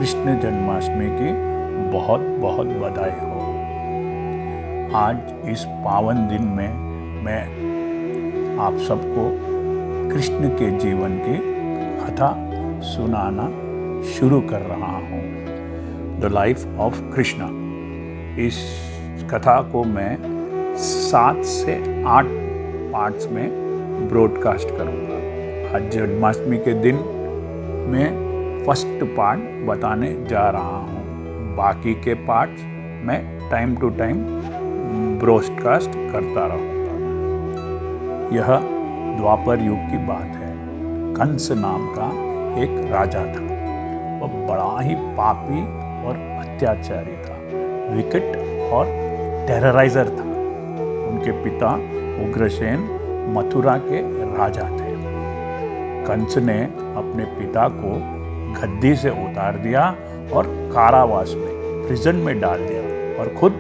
कृष्ण जन्माष्टमी की बहुत बहुत बधाई हो। आज इस पावन दिन में मैं आप सबको कृष्ण के जीवन की कथा सुनाना शुरू कर रहा हूँ। The life of Krishna. इस कथा को मैं 7 से 8 पार्ट्स में ब्रॉडकास्ट करूँगा। आज जन्माष्टमी के दिन मैं फर्स्ट पार्ट बताने जा रहा हूँ। बाकी के पार्ट्स मैं टाइम टू टाइम ब्रॉडकास्ट करता रहूँगा। यह द्वापर युग की बात है। कंस नाम का एक राजा था। वह बड़ा ही पापी और अत्याचारी था, विकट और टेरराइजर था। उनके पिता उग्रसेन मथुरा के राजा थे। कंस ने अपने पिता को गद्दी से उतार दिया और कारावास में, प्रिजन में डाल दिया और खुद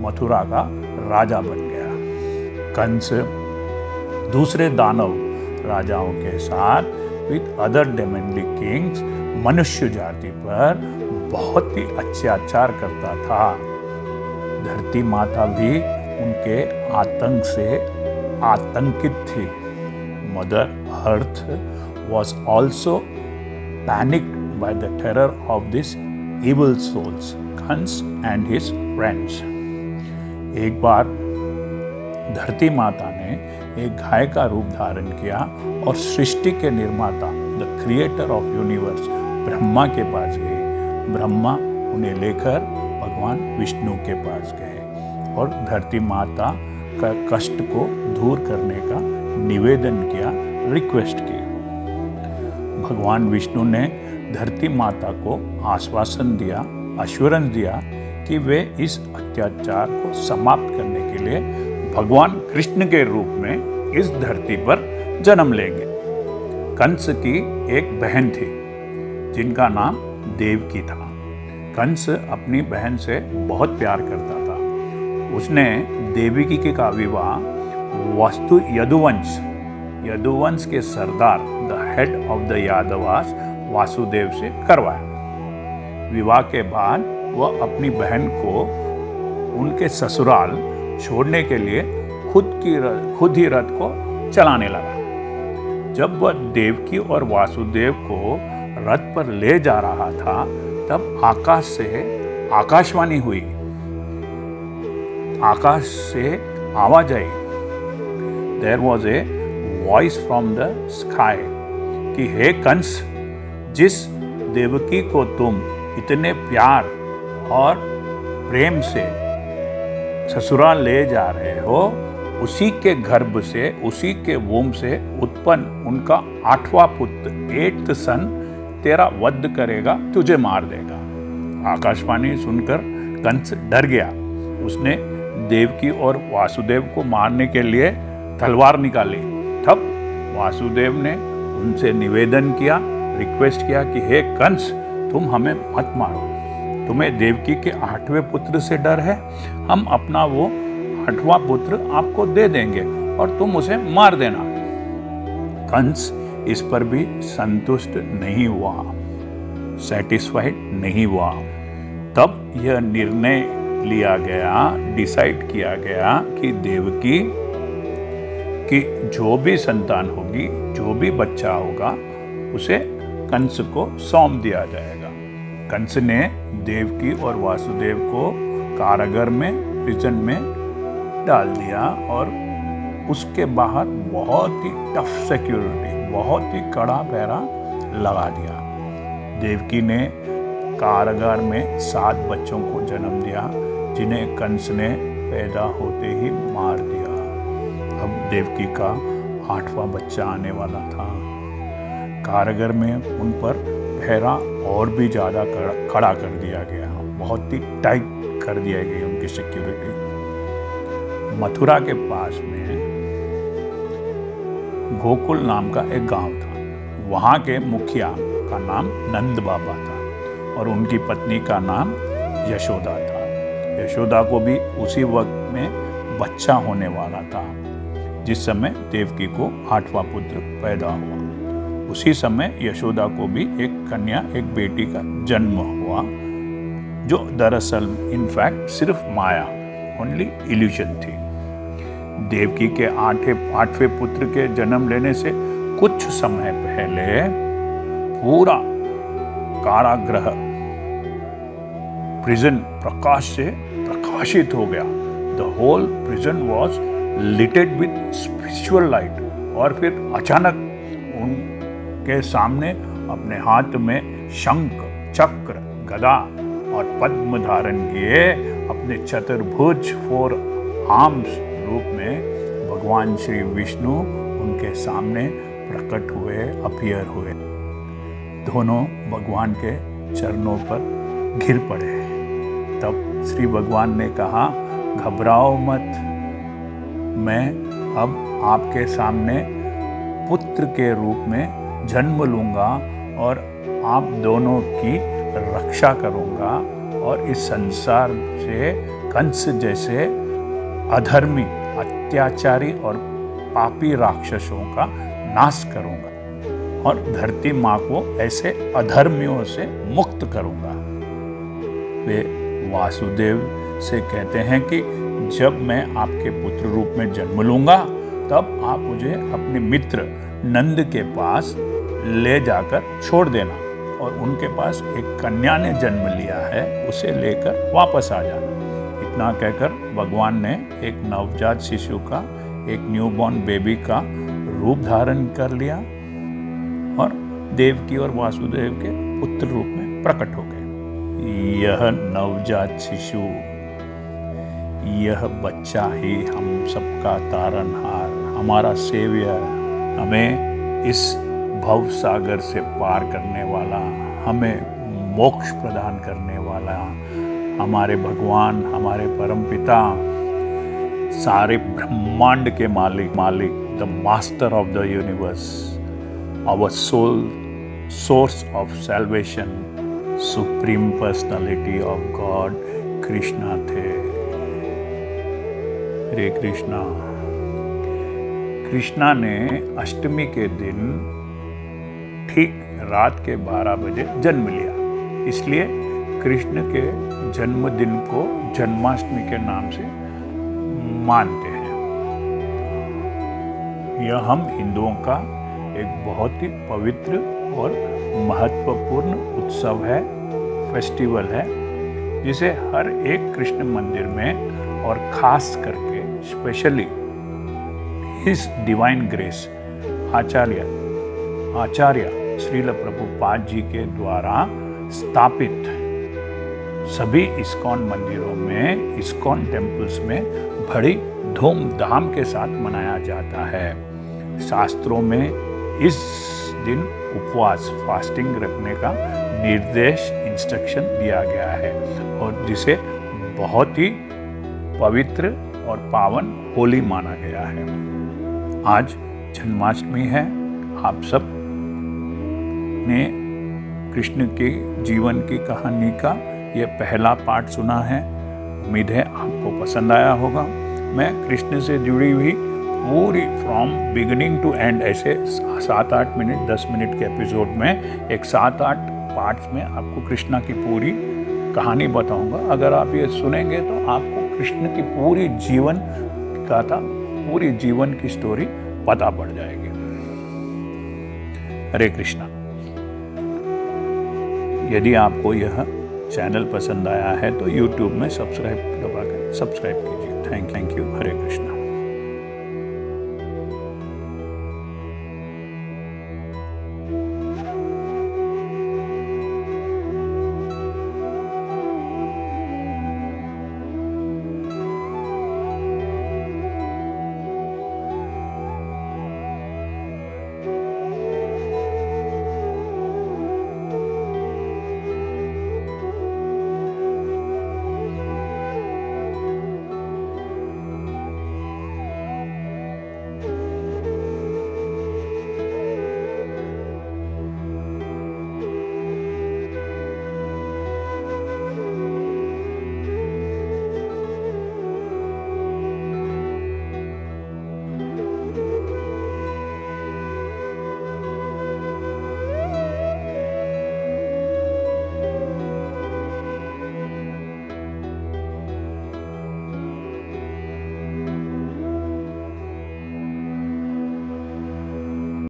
मथुरा का राजा बन गया। कंस दूसरे दानव राजाओं के साथ विद अदर डेमनली किंग्स मनुष्य जाति पर बहुत ही अत्याचार करता था। धरती माता भी उनके आतंक से आतंकित थी। Mother earth was also panicked by the terror of these evil souls, Kans and his friends. एक बार धरती माता ने एक गाय का रूप धारण किया और सृष्टि के निर्माता, the creator of universe, Brahma के पास गए। ब्रह्मा उन्हें लेकर भगवान विष्णु के पास गए और धरती माता का कष्ट को दूर करने का निवेदन किया, रिक्वेस्ट की। भगवान विष्णु ने धरती माता को आश्वासन दिया, अश्योरेंस दिया कि वे इस अत्याचार को समाप्त करने के लिए भगवान कृष्ण के रूप में इस धरती पर जन्म लेंगे। कंस की एक बहन थी जिनका नाम देवकी था। कंस अपनी बहन से बहुत प्यार करता था। उसने देवकी का विवाह वस्तु यदुवंश के सरदार, the head of the Yadavas, Vasudev से करवाया। विवाह के बाद वह अपनी बहन को उनके ससुराल छोड़ने के लिए खुद ही रथ को चलाने लगा। जब वह देवकी और वासुदेव को रथ पर ले जा रहा था, तब आकाश से आकाशवाणी हुई। आकाश से आवाज आई। There was a voice from the sky कि हे कंस, जिस देवकी को तुम इतने प्यार और प्रेम से ससुराल ले जा रहे हो, उसी के गर्भ से, उसी के वोम से उत्पन्न उनका 8वां पुत्र, 8th सन तेरा वध करेगा, तुझे मार देगा। आकाशवाणी सुनकर कंस डर गया। उसने देवकी और वासुदेव को मारने के लिए तलवार निकाली। तब वासुदेव ने उनसे निवेदन किया, रिक्वेस्ट किया कि हे कंस, तुम हमें मत मारो। तुम्हें देवकी के 8वें पुत्र से डर है। हम अपना वो 8वां पुत्र आपको दे देंगे और तुम उसे मार देना। कंस इस पर भी संतुष्ट नहीं हुआ, सेटिस्फाइड नहीं हुआ। तब यह निर्णय लिया गया, डिसाइड किया गया कि देवकी की जो भी संतान होगी, जो भी बच्चा होगा, उसे कंस को सौंप दिया जाएगा। कंस ने देवकी और वासुदेव को कारागार में, प्रिजन में डाल दिया और उसके बाहर बहुत ही टफ सिक्योरिटी, बहुत ही कड़ा पहरा लगा दिया। देवकी ने कारागार में 7 बच्चों को जन्म दिया, जिन्हें कंस ने पैदा होते ही मार दिया। अब देवकी का 8वां बच्चा आने वाला था। कारागार में उन पर पहरा और भी ज़्यादा कड़ा कर दिया गया, बहुत ही टाइट कर दिया गया उनकी सिक्योरिटी। मथुरा के पास में गोकुल नाम का एक गांव था। वहाँ के मुखिया का नाम नंद बाबा था और उनकी पत्नी का नाम यशोदा था। यशोदा को भी उसी वक्त में बच्चा होने वाला था जिस समय देवकी को 8वां पुत्र पैदा हुआ। उसी समय यशोदा को भी एक कन्या, एक बेटी का जन्म हुआ, जो दरअसल इनफैक्ट सिर्फ माया, ओनली इल्यूजन थी। देवकी के आठवें पुत्र के जन्म लेने से कुछ समय पहले पूरा कारागृह, प्रिजन प्रकाश से प्रकाशित हो गया। The whole prison was lighted with spiritual light. और फिर अचानक उनके सामने अपने हाथ में शंख, चक्र, गदा और पद्म धारण किए अपने चतुर्भुज 4 आर्म्स रूप में भगवान श्री विष्णु उनके सामने प्रकट हुए, अपीयर हुए। दोनों भगवान के चरणों पर गिर पड़े। तब श्री भगवान ने कहा, घबराओ मत, मैं अब आपके सामने पुत्र के रूप में जन्म लूंगा और आप दोनों की रक्षा करूंगा और इस संसार से कंस जैसे अधर्मी, अत्याचारी और पापी राक्षसों का नाश करूंगा और धरती माँ को ऐसे अधर्मियों से मुक्त करूंगा। वे वासुदेव से कहते हैं कि जब मैं आपके पुत्र रूप में जन्म लूंगा तब आप मुझे अपने मित्र नंद के पास ले जाकर छोड़ देना और उनके पास एक कन्या ने जन्म लिया है, उसे लेकर वापस आ जाना। इतना कहकर भगवान ने एक नवजात शिशु का, एक न्यूबॉर्न बेबी का रूप धारण कर लिया और देवकी और वासुदेव के पुत्र रूप में प्रकट हो गए। यह नवजात शिशु, यह बच्चा ही हम सबका तारनहार, हमारा सेवियर, हमें इस भव सागर से पार करने वाला, हमें मोक्ष प्रदान करने वाला, हमारे भगवान, हमारे परमपिता, सारे ब्रह्मांड के मालिक, the master of the universe, our soul, source of salvation, supreme personality of God Krishna थे। हरे कृष्णा। कृष्णा ने अष्टमी के दिन ठीक रात के 12 बजे जन्म लिया, इसलिए कृष्ण के जन्मदिन को जन्माष्टमी के नाम से मानते हैं। यह हम हिंदुओं का एक बहुत ही पवित्र और महत्वपूर्ण उत्सव है, फेस्टिवल है, जिसे हर एक कृष्ण मंदिर में और खास करके स्पेशली हिज डिवाइन ग्रेस आचार्य श्रील प्रभुपाद जी के द्वारा स्थापित सभी इस्कॉन मंदिरों में, इस्कॉन टेम्पल्स में बड़ी धूमधाम के साथ मनाया जाता है। शास्त्रों में इस दिन उपवास, फास्टिंग रखने का निर्देश, इंस्ट्रक्शन दिया गया है और जिसे बहुत ही पवित्र और पावन होली माना गया है। आज जन्माष्टमी है। आप सब ने कृष्ण के जीवन की कहानी का ये पहला पार्ट सुना है। उम्मीद है आपको पसंद आया होगा। मैं कृष्ण से जुड़ी हुई पूरी फ्रॉम बिगिनिंग टू एंड ऐसे 7-8 मिनट 10 मिनट के एपिसोड में एक 7-8 पार्ट्स में आपको कृष्णा की पूरी कहानी बताऊंगा। अगर आप ये सुनेंगे तो आपको कृष्ण की पूरी जीवन गाथा, पूरी जीवन की स्टोरी पता पड़ जाएगी। हरे कृष्णा। यदि आपको यह चैनल पसंद आया है तो YouTube में सब्सक्राइब दबाकर सब्सक्राइब कीजिए। Thank you. हरे कृष्णा।